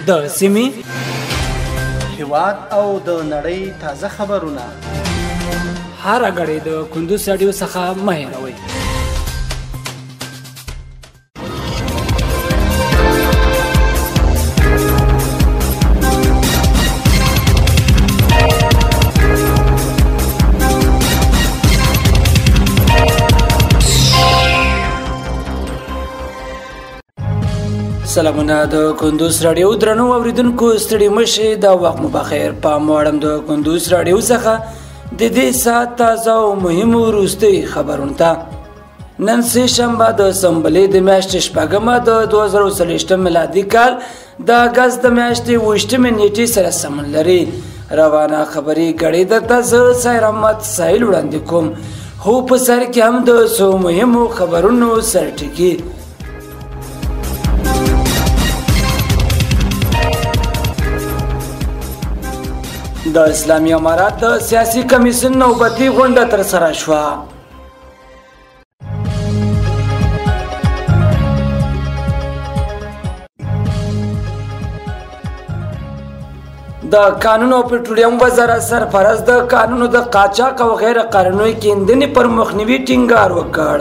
د سیمې هیواد او د نړۍ تازه خبرونه هره غړې د کندوز رادیو څخه مه هېروئ. سلامونه د کندوز رادیو درنو اوریدونکو ستړي مشئ د وخت مو بخیر. پام وړم د کندوز رادیو څخه د دې ساعت تازه او مهمو وروستۍ خبرونو ته. نن سه شنبه د سنبلې د میاشتې شپږمه د 2023 میلادي کال د اګست د میاشتې 28 نیټې سره سمون لري. روانه خبري غړې درته زه سایر احمد سایل وړاندې کوم. خو په سر کې هم د څو مهمو خبرونو سرټکی. د اسلامي امارات د سیاسي کمیسیون نوبتي غونډه ترسره شوه. د قانون او پټرولیم وزارت سرپرست د قانونو د قاچاق او غیر قانوني کیندنې پر مخنیوي ټینګار وکړ.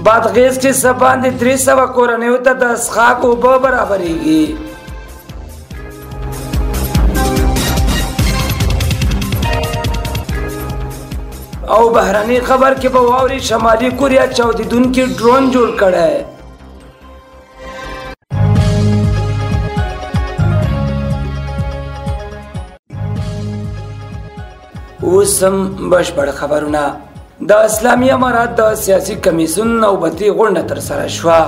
بادغیس کې سبان د 300 کورنیو ته د څښاک اوبه برابرېږي. او بهرني خبر کې به واوري شمالي کوریا چاودیدونکي ډرون جوړ کړی. اوس هم بشپړ خبرونه. د اسلامي امارات د سیاسي کمیسیون نوبتي غونډه ترسره شوه.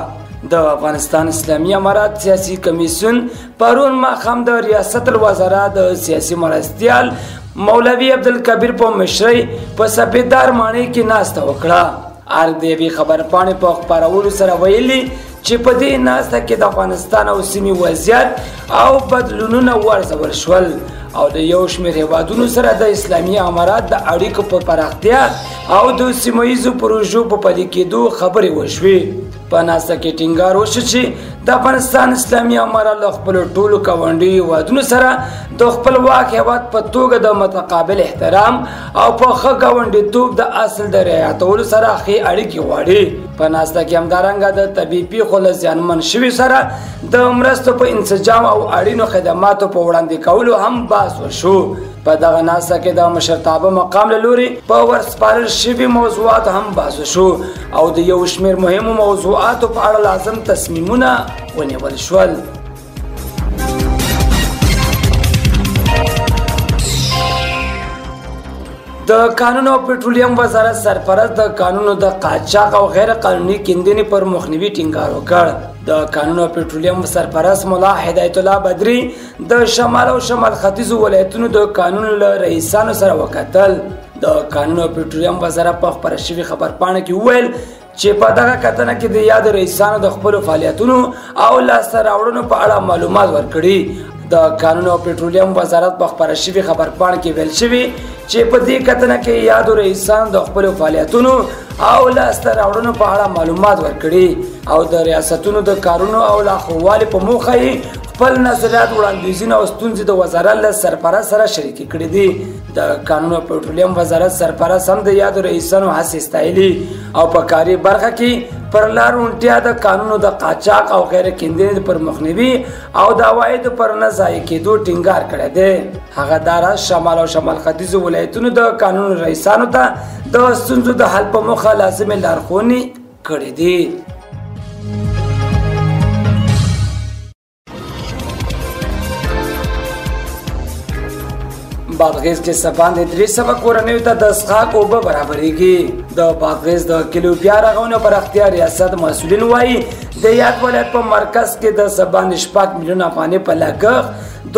د افغانستان اسلامي امارات سیاسي کمیسیون پرون ماښام د ریاست الوزرا د سیاسي مرستیال مولوي عبدالکبیر په مشرۍ په سپیدار ماڼۍ کې ناسته وکړه. ارګ د یوې خبرپاڼې په خپرولو سره ویلي چې په دې ناسته کې د افغانستان او سیمې وضعیت او بدلونونه وارزول شول او د یو شمېر هیوادونو سره د اسلامي امارات د اړیکو په پراختیا او د سیمهییزو پروژو په پلي کېدو خبرې وشوې. په ناسته کې ټینګار وشو چې د افغانستان اسلامي امارات له خپلو ټولو ګاونډي هیوادونو سره د خپلواک هیواد په توګه د متقابل احترام او په ښه ګاونډیتوب د اصل د رعایتولو سره ښې اړیکې غواړي. په ناسته کې همدارنګه د طبیعي پیښو له زیانمن شوي سره د مرستو په انسجام او اړینو خدماتو په وړاندې کولو هم بحث وشو. په دغه ناسته کې د مشرتابه مقام له لوري په ورسپارل شوي موضوعات هم بحث وشو او د یو شمېر مهمو موضوعاتو په اړه لازم تصمیمونه ونیول شول. د قانون او پټرولیم وزارت سرپرست د قانونو د قاچاق او غیر قانوني کیندنې پر مخنیوي ټینګار وکړ. د قانون او پټرولیم سرپرست مولا هدایت الله بدری د شمال او شمال ختیځو ولایتونو د قانون له رئیسانو سره وکتل. د قانون او پټرولیم وزارت په خپره شوي خبرپاڼه کې وویل چې په دغه کتنه کې د یاد رئیسانو د خپلو فعالیتونو او لاسته راوړنو په اړه معلومات ورکړي. د قانون او پټرولیم وزارت په خپره شوي خبرپاڼه کې ویل شوي چې په دې کتنه کې یادو رئیسانو د خپلو فعالیتونو او لاسته راوړنو په اړه معلومات ورکړي او د ریاستونو د کارونو او لارښوونې په موخه یې خپل نظریات وړاندیزونه او ستونزې د وزارت له سرپرست سره شریکې کړي دي. د قانون او پټرولیم وزارت سرپرست هم د یادو رئیسانو هڅې ستایلي او په کاري برخه کې پر لار روڼتیا د قانونو د قاچاق او غیر کیندنې پر مخنیوي او د عوایدو پر نه ضایع کېدو ټینګار کړی دی. هغه دا راز شمال او شمال ختیځو ولایتونو د قانون رئیسانو ته د ستونزو د حل په موخه لازمې لارښوونې کړې دي. بادغیس کې سبان د 300 کورنیو ته د څښاک اوبه برابرېږي. د بادغیس د کلیو بیا رغونې پراختیا ریاست مسؤلین وایي د یاد ولایت په مرکز کې د سبان 6 میلیون افغانۍ په لګښت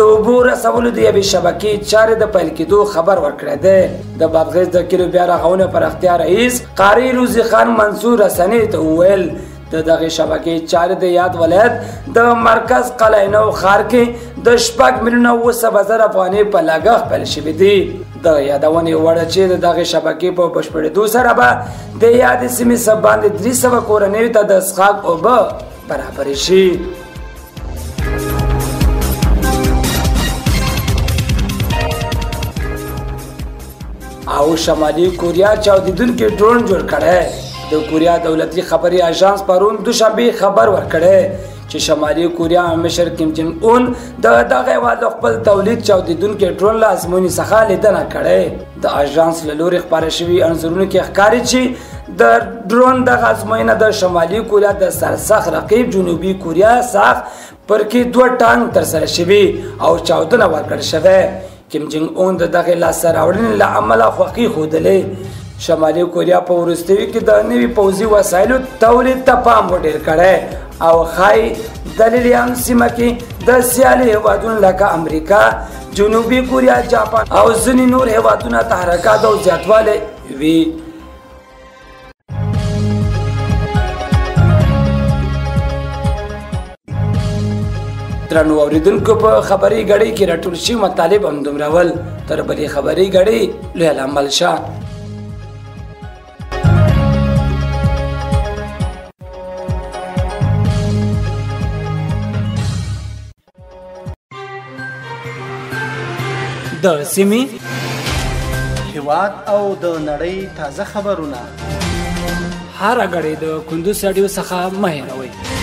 د اوبو رسولو د یوې شبکې چارې د پیل کېدو خبر ورکړی دی. د بادغیس د کلیو بیا رغونې پراختیا رئیس قاری روزي خان منصور رسنۍ ته وویل د دغه شبکې چارې د یاد ولایت د مرکز قلعه نو ښار کې د 6 میلیونه 700,000 افغانۍ په لګښت پیل شوي دي. د یادونې وړ چې د دغې شبکې په بشپړېدو سره به د یادې سیمې څخه باندې 300 کورنیو ته د څښاک اوبه برابرې شي. او شمالي کوریا چاودیدونکي ډرون جوړ کړی. د کوریا دولتي خبري اژانس پرون دوشنبه خبر ورکړی چې شمالي کوریا مشر کیم جن اون د دغه هیواد خپل تولید چاودیدونکي ډرون له ازموینې څخه لیدنه کړې. د اژانس له لوري خپاره شوي انځورونو کې ښکاري چې د ډرون دغه ازموینه د شمالي کوریا د سرسخت رقیب جنوبي کوریا څخه پر کې 2 ټانک ترسره شوي او چاودنه ورکړل شوې. کیم جن اون د دغه لاسته راوړنې له امله خوښي ښودلې. شمالي کوریا په وروستیو کې د نوي پوځي وسایلو تولید ته پام ډېر کړی او ښایي دلیل یې هم سیمه کې د سیالي هیوادونو لکه امریکا، جنوبي کوریا، جاپان او ځینې نور هیوادونه تحرکات او زیاتوالی وي. درنو اوریدونکو په خبري غړۍ کې راټول شوي مطالب هم دومره ول. تر بلې خبري غړۍ لوی العمل شه. د سیمې، هیواد او د نړۍ تازه خبرونه هر غړۍ د کندوز رادیو څخه مه هېروئ.